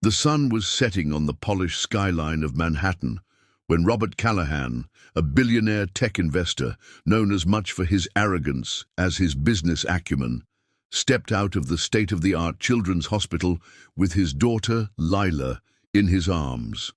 The sun was setting on the polished skyline of Manhattan when Robert Callahan, a billionaire tech investor known as much for his arrogance as his business acumen, stepped out of the state-of-the-art children's hospital with his daughter, Lila, in his arms.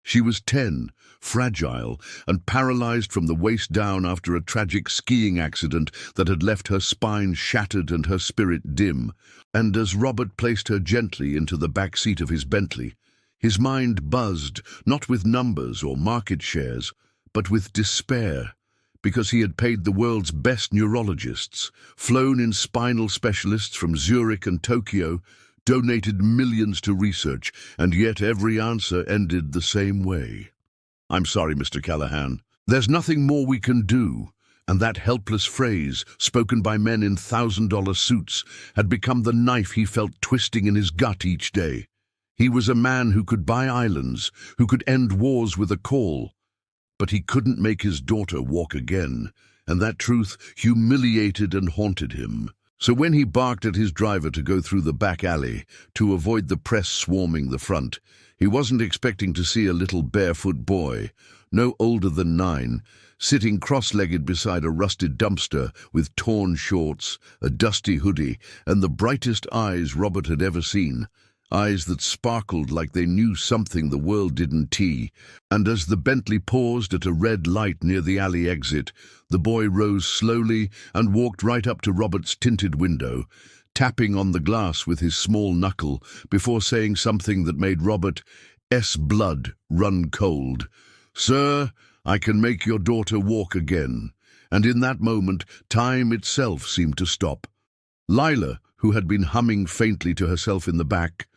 She was 10, fragile, and paralyzed from the waist down after a tragic skiing accident that had left her spine shattered and her spirit dim. And as Robert placed her gently into the back seat of his Bentley, his mind buzzed not with numbers or market shares, but with despair, because he had paid the world's best neurologists, flown in spinal specialists from Zurich and Tokyo, donated millions to research, and yet every answer ended the same way. "I'm sorry, Mr. Callahan. There's nothing more we can do." And that helpless phrase, spoken by men in $1,000 suits, had become the knife he felt twisting in his gut each day. He was a man who could buy islands, who could end wars with a call. But he couldn't make his daughter walk again, and that truth humiliated and haunted him. So when he barked at his driver to go through the back alley to avoid the press swarming the front, he wasn't expecting to see a little barefoot boy, no older than 9, sitting cross-legged beside a rusted dumpster with torn shorts, a dusty hoodie, and the brightest eyes Robert had ever seen. Eyes that sparkled like they knew something the world didn't. And as the Bentley paused at a red light near the alley exit, the boy rose slowly and walked right up to Robert's tinted window, tapping on the glass with his small knuckle before saying something that made Robert's blood run cold. "Sir, I can make your daughter walk again." And in that moment, time itself seemed to stop. Lila, who had been humming faintly to herself in the back,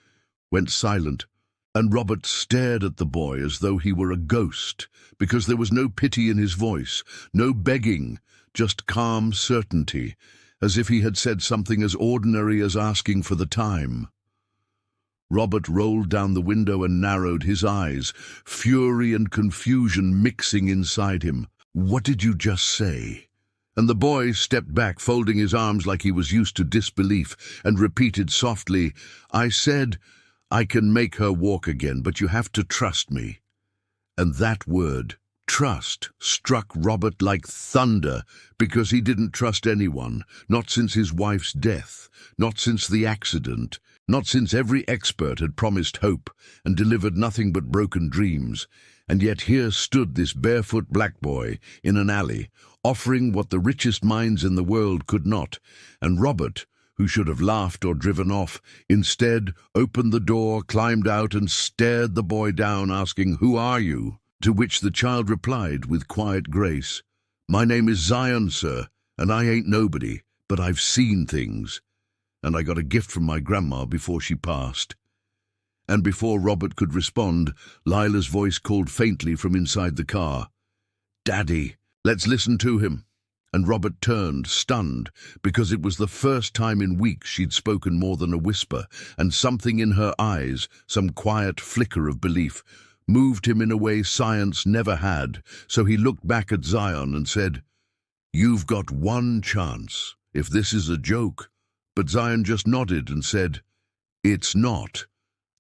went silent, and Robert stared at the boy as though he were a ghost, because there was no pity in his voice, no begging, just calm certainty, as if he had said something as ordinary as asking for the time. Robert rolled down the window and narrowed his eyes, fury and confusion mixing inside him. "What did you just say?" And the boy stepped back, folding his arms like he was used to disbelief, and repeated softly, "I said, I can make her walk again, but you have to trust me." And that word, trust, struck Robert like thunder, because he didn't trust anyone, not since his wife's death, not since the accident, not since every expert had promised hope and delivered nothing but broken dreams. And yet here stood this barefoot black boy in an alley, offering what the richest minds in the world could not, and Robert, who should have laughed or driven off, instead opened the door, climbed out, and stared the boy down, asking, "Who are you?" To which the child replied with quiet grace, "My name is Zion, sir, and I ain't nobody, but I've seen things. And I got a gift from my grandma before she passed." And before Robert could respond, Lila's voice called faintly from inside the car, "Daddy, let's listen to him." And Robert turned, stunned, because it was the first time in weeks she'd spoken more than a whisper, and something in her eyes, some quiet flicker of belief, moved him in a way science never had. So he looked back at Zion and said, "You've got one chance, if this is a joke." But Zion just nodded and said, "It's not,"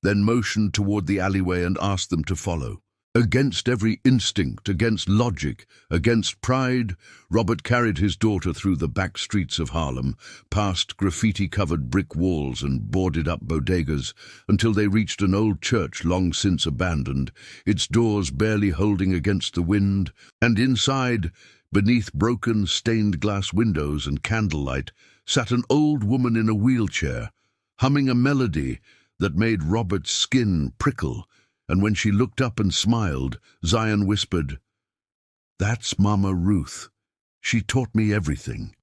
then motioned toward the alleyway and asked them to follow. Against every instinct, against logic, against pride, Robert carried his daughter through the back streets of Harlem, past graffiti-covered brick walls and boarded-up bodegas, until they reached an old church long since abandoned, its doors barely holding against the wind, and inside, beneath broken stained-glass windows and candlelight, sat an old woman in a wheelchair, humming a melody that made Robert's skin prickle. And when she looked up and smiled, Zion whispered, "That's Mama Ruth. She taught me everything."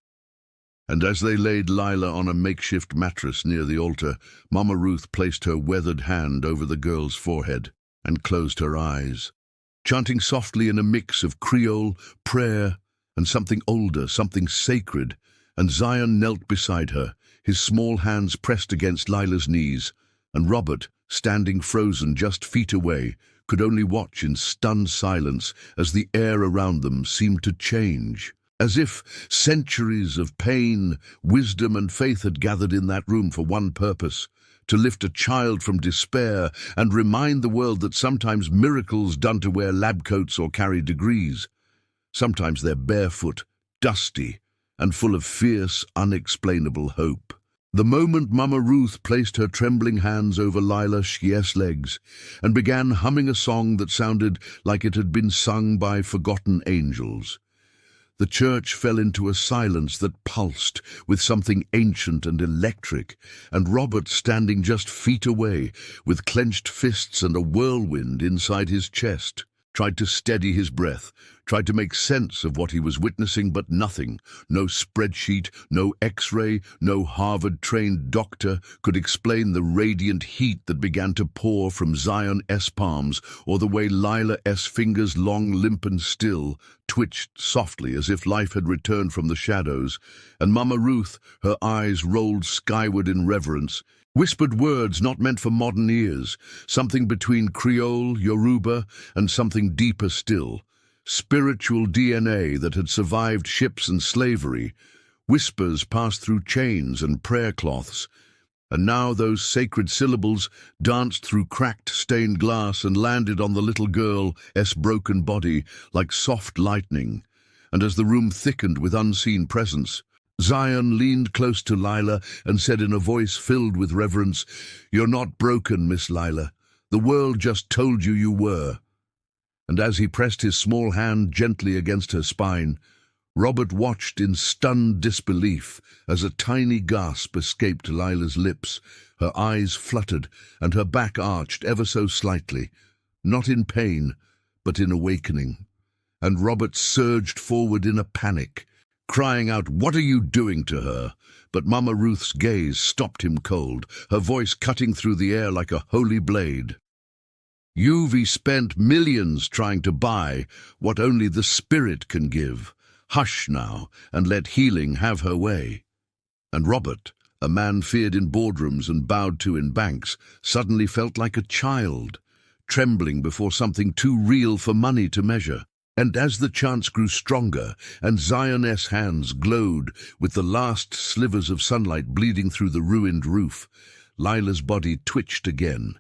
And as they laid Lila on a makeshift mattress near the altar, Mama Ruth placed her weathered hand over the girl's forehead and closed her eyes, chanting softly in a mix of Creole, prayer, and something older, something sacred. And Zion knelt beside her, his small hands pressed against Lila's knees, and Robert, standing frozen just feet away, could only watch in stunned silence as the air around them seemed to change, as if centuries of pain, wisdom, and faith had gathered in that room for one purpose: to lift a child from despair and remind the world that sometimes miracles don't to wear lab coats or carry degrees. Sometimes they're barefoot, dusty, and full of fierce, unexplainable hope. The moment Mama Ruth placed her trembling hands over Lila Shies' legs and began humming a song that sounded like it had been sung by forgotten angels, the church fell into a silence that pulsed with something ancient and electric, and Robert, standing just feet away, with clenched fists and a whirlwind inside his chest, tried to steady his breath, tried to make sense of what he was witnessing, but nothing, no spreadsheet, no X-ray, no Harvard-trained doctor could explain the radiant heat that began to pour from Zion S. palms, or the way Lila S. fingers, long, limp and still, twitched softly as if life had returned from the shadows, and Mama Ruth, her eyes rolled skyward in reverence, whispered words not meant for modern ears, something between Creole, Yoruba, and something deeper still, spiritual DNA that had survived ships and slavery. Whispers passed through chains and prayer cloths, and now those sacred syllables danced through cracked stained glass and landed on the little girl's broken body like soft lightning. And as the room thickened with unseen presence, Zion leaned close to Lila and said in a voice filled with reverence, "You're not broken, Miss Lila. The world just told you you were." And as he pressed his small hand gently against her spine, Robert watched in stunned disbelief as a tiny gasp escaped Lila's lips. Her eyes fluttered and her back arched ever so slightly, not in pain, but in awakening. And Robert surged forward in a panic, crying out, "What are you doing to her?" But Mama Ruth's gaze stopped him cold, her voice cutting through the air like a holy blade. "You've spent millions trying to buy what only the spirit can give. Hush now, and let healing have her way." And Robert, a man feared in boardrooms and bowed to in banks, suddenly felt like a child, trembling before something too real for money to measure. And as the chants grew stronger and Zion's hands glowed with the last slivers of sunlight bleeding through the ruined roof, Lila's body twitched again.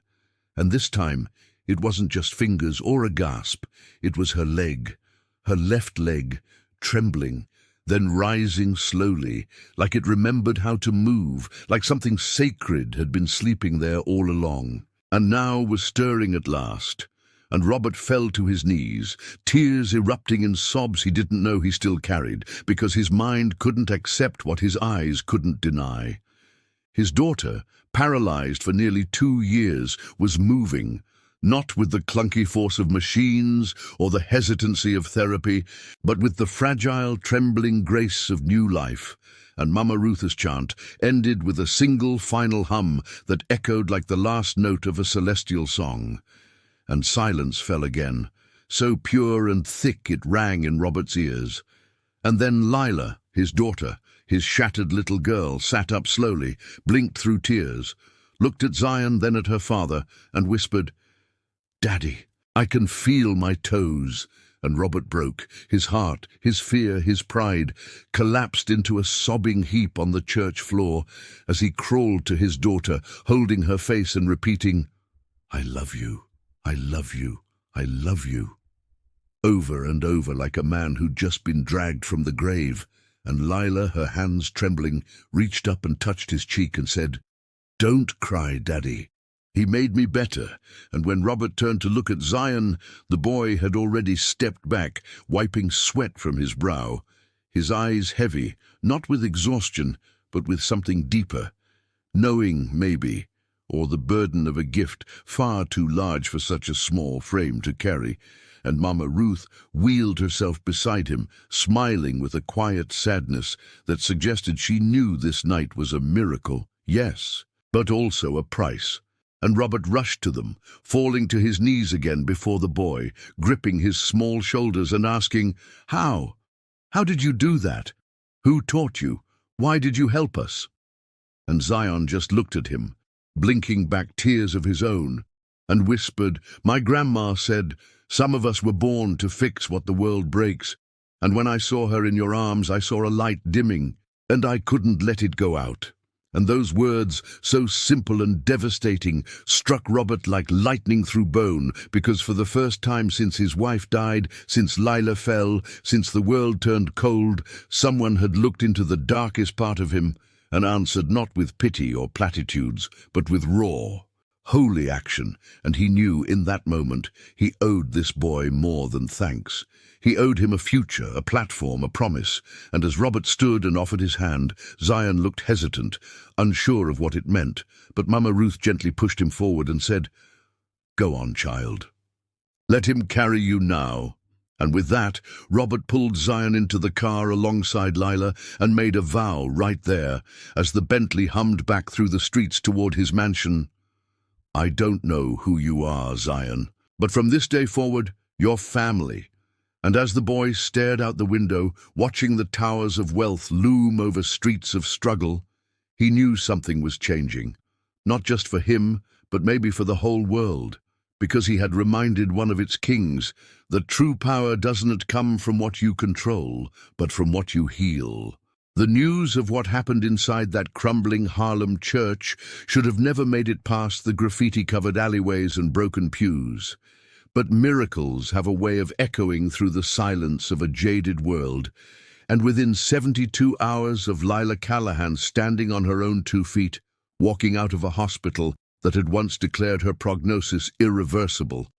And this time, it wasn't just fingers or a gasp, it was her left leg, trembling, then rising slowly, like it remembered how to move, like something sacred had been sleeping there all along, and now was stirring at last. And Robert fell to his knees, tears erupting in sobs he didn't know he still carried, because his mind couldn't accept what his eyes couldn't deny. His daughter, paralyzed for nearly 2 years, was moving, not with the clunky force of machines or the hesitancy of therapy, but with the fragile, trembling grace of new life. And Mama Ruth's chant ended with a single final hum that echoed like the last note of a celestial song. And silence fell again, so pure and thick it rang in Robert's ears. And then Lila, his daughter, his shattered little girl, sat up slowly, blinked through tears, looked at Zion, then at her father, and whispered, "Daddy, I can feel my toes." And Robert broke. His heart, his fear, his pride collapsed into a sobbing heap on the church floor as he crawled to his daughter, holding her face and repeating, "I love you. I love you, I love you," over and over like a man who'd just been dragged from the grave. And Lila, her hands trembling, reached up and touched his cheek and said, "Don't cry, Daddy. He made me better." And when Robert turned to look at Zion, the boy had already stepped back, wiping sweat from his brow, his eyes heavy, not with exhaustion, but with something deeper, knowing, maybe, or the burden of a gift far too large for such a small frame to carry. And Mama Ruth wheeled herself beside him, smiling with a quiet sadness that suggested she knew this night was a miracle, yes, but also a price. And Robert rushed to them, falling to his knees again before the boy, gripping his small shoulders and asking, "How? How did you do that? Who taught you? Why did you help us?" And Zion just looked at him, blinking back tears of his own, and whispered, "My grandma said, some of us were born to fix what the world breaks, and when I saw her in your arms, I saw a light dimming, and I couldn't let it go out." And those words, so simple and devastating, struck Robert like lightning through bone, because for the first time since his wife died, since Lila fell, since the world turned cold, someone had looked into the darkest part of him and answered not with pity or platitudes, but with raw, holy action. And he knew in that moment he owed this boy more than thanks. He owed him a future, a platform, a promise. And as Robert stood and offered his hand, Zion looked hesitant, unsure of what it meant. But Mama Ruth gently pushed him forward and said, "Go on, child. Let him carry you now." And with that, Robert pulled Zion into the car alongside Lila and made a vow right there, as the Bentley hummed back through the streets toward his mansion. "I don't know who you are, Zion, but from this day forward, you're family." And as the boy stared out the window, watching the towers of wealth loom over streets of struggle, he knew something was changing. Not just for him, but maybe for the whole world, because he had reminded one of its kings that true power doesn't come from what you control, but from what you heal. The news of what happened inside that crumbling Harlem church should have never made it past the graffiti-covered alleyways and broken pews. But miracles have a way of echoing through the silence of a jaded world, and within 72 hours of Lila Callahan standing on her own 2 feet, walking out of a hospital that had once declared her prognosis irreversible,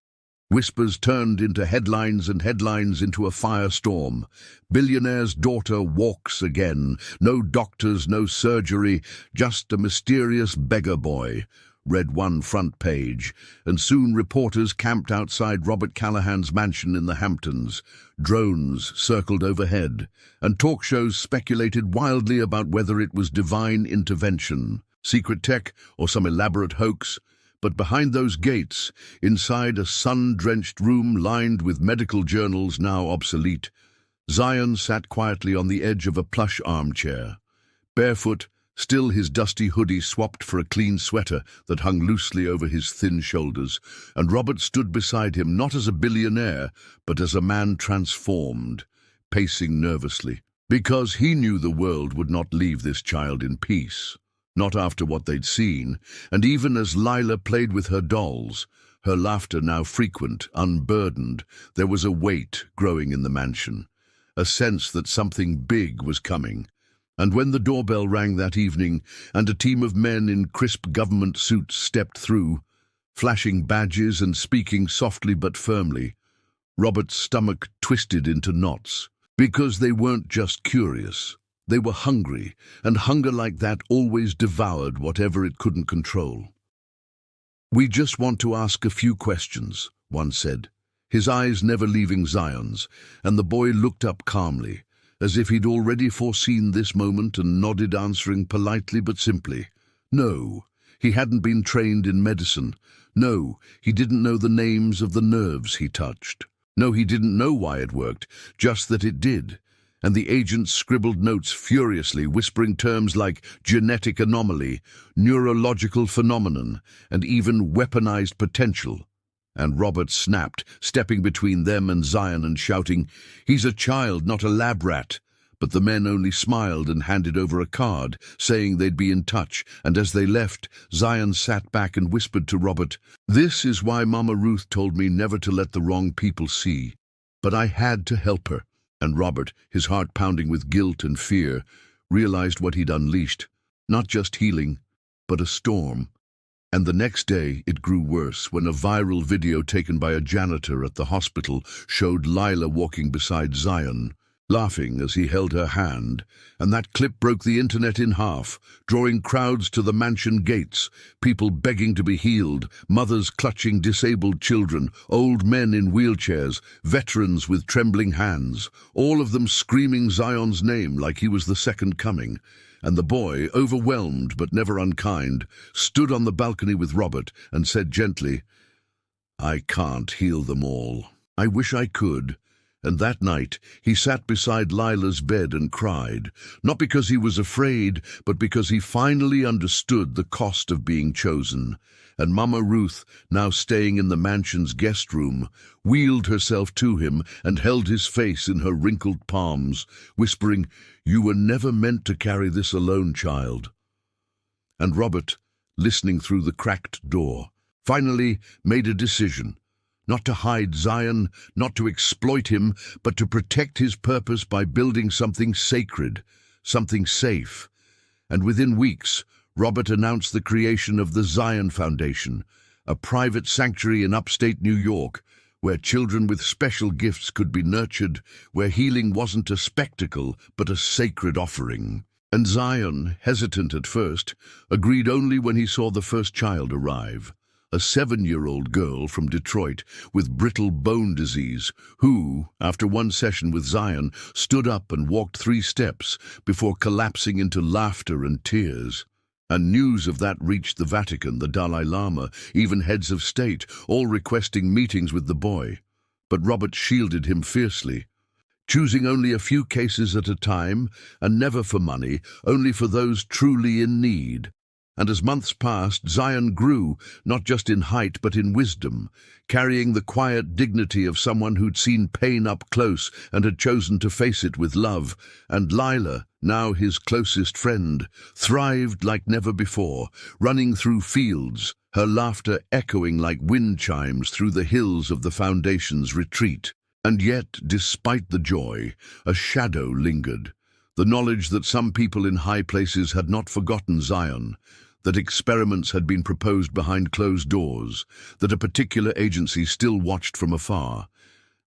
whispers turned into headlines and headlines into a firestorm. Billionaire's daughter walks again. No doctors, no surgery, just a mysterious beggar boy, read one front page, and soon reporters camped outside Robert Callahan's mansion in the Hamptons. Drones circled overhead, and talk shows speculated wildly about whether it was divine intervention, secret tech, or some elaborate hoax. But behind those gates, inside a sun-drenched room lined with medical journals now obsolete, Zion sat quietly on the edge of a plush armchair. Barefoot, still his dusty hoodie swapped for a clean sweater that hung loosely over his thin shoulders, and Robert stood beside him not as a billionaire, but as a man transformed, pacing nervously, because he knew the world would not leave this child in peace. Not after what they'd seen, and even as Lila played with her dolls, her laughter now frequent, unburdened, there was a weight growing in the mansion, a sense that something big was coming. And when the doorbell rang that evening, and a team of men in crisp government suits stepped through, flashing badges and speaking softly but firmly, Robert's stomach twisted into knots, because they weren't just curious. They were hungry, and hunger like that always devoured whatever it couldn't control. "We just want to ask a few questions," one said, his eyes never leaving Zion's, and the boy looked up calmly, as if he'd already foreseen this moment, and nodded, answering politely but simply. No, he hadn't been trained in medicine. No, he didn't know the names of the nerves he touched. No, he didn't know why it worked, just that it did. And the agent scribbled notes furiously, whispering terms like genetic anomaly, neurological phenomenon, and even weaponized potential. And Robert snapped, stepping between them and Zion and shouting, "He's a child, not a lab rat." But the men only smiled and handed over a card, saying they'd be in touch, and as they left, Zion sat back and whispered to Robert, "This is why Mama Ruth told me never to let the wrong people see. But I had to help her." And Robert, his heart pounding with guilt and fear, realized what he'd unleashed. Not just healing, but a storm. And the next day it grew worse when a viral video taken by a janitor at the hospital showed Lila walking beside Zion, laughing as he held her hand, and that clip broke the internet in half, drawing crowds to the mansion gates, people begging to be healed, mothers clutching disabled children, old men in wheelchairs, veterans with trembling hands, all of them screaming Zion's name like he was the second coming. And the boy, overwhelmed but never unkind, stood on the balcony with Robert and said gently, "I can't heal them all. I wish I could." And that night he sat beside Lila's bed and cried, not because he was afraid, but because he finally understood the cost of being chosen. And Mama Ruth, now staying in the mansion's guest room, wheeled herself to him and held his face in her wrinkled palms, whispering, "You were never meant to carry this alone, child." And Robert, listening through the cracked door, finally made a decision. Not to hide Zion, not to exploit him, but to protect his purpose by building something sacred, something safe. And within weeks, Robert announced the creation of the Zion Foundation, a private sanctuary in upstate New York, where children with special gifts could be nurtured, where healing wasn't a spectacle, but a sacred offering. And Zion, hesitant at first, agreed only when he saw the first child arrive. A 7-year-old girl from Detroit with brittle bone disease who, after one session with Zion, stood up and walked 3 steps before collapsing into laughter and tears. And news of that reached the Vatican, the Dalai Lama, even heads of state, all requesting meetings with the boy. But Robert shielded him fiercely, choosing only a few cases at a time, and never for money, only for those truly in need. And as months passed, Zion grew, not just in height but in wisdom, carrying the quiet dignity of someone who'd seen pain up close and had chosen to face it with love. And Lila, now his closest friend, thrived like never before, running through fields, her laughter echoing like wind chimes through the hills of the Foundation's retreat. And yet, despite the joy, a shadow lingered, the knowledge that some people in high places had not forgotten Zion, that experiments had been proposed behind closed doors, that a particular agency still watched from afar.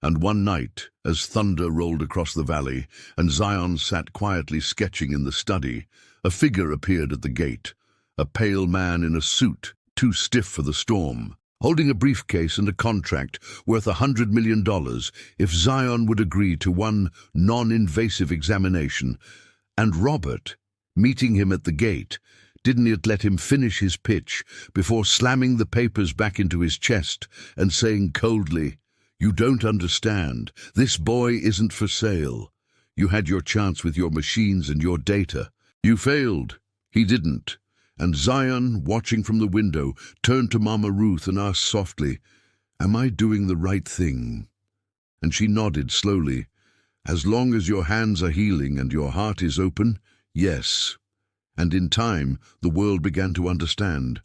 And one night, as thunder rolled across the valley, and Zion sat quietly sketching in the study, a figure appeared at the gate, a pale man in a suit, too stiff for the storm, holding a briefcase and a contract worth $100 million if Zion would agree to one non-invasive examination. And Robert, meeting him at the gate, didn't yet let him finish his pitch before slamming the papers back into his chest and saying coldly, "You don't understand. This boy isn't for sale. You had your chance with your machines and your data. You failed. He didn't." And Zion, watching from the window, turned to Mama Ruth and asked softly, "Am I doing the right thing?" And she nodded slowly. "As long as your hands are healing and your heart is open, yes." And in time, the world began to understand.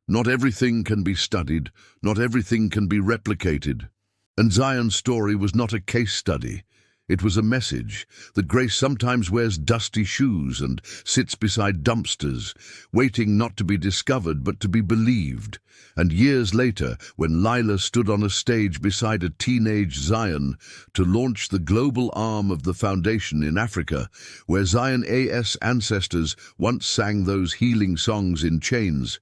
Not everything can be studied, not everything can be replicated. And Zion's story was not a case study. It was a message that grace sometimes wears dusty shoes and sits beside dumpsters, waiting not to be discovered but to be believed. And years later, when Lila stood on a stage beside a teenage Zion to launch the global arm of the Foundation in Africa, where Zion AS ancestors once sang those healing songs in chains,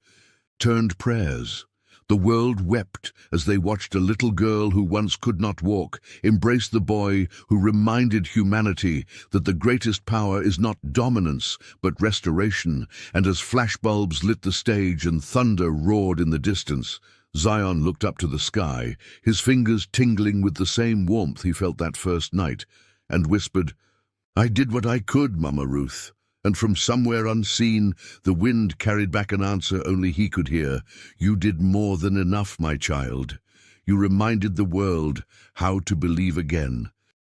turned prayers. The world wept as they watched a little girl who once could not walk embrace the boy who reminded humanity that the greatest power is not dominance but restoration. And as flashbulbs lit the stage and thunder roared in the distance, Zion looked up to the sky, his fingers tingling with the same warmth he felt that first night, and whispered, "I did what I could, Mama Ruth." And from somewhere unseen, the wind carried back an answer only he could hear. "You did more than enough, my child. You reminded the world how to believe again."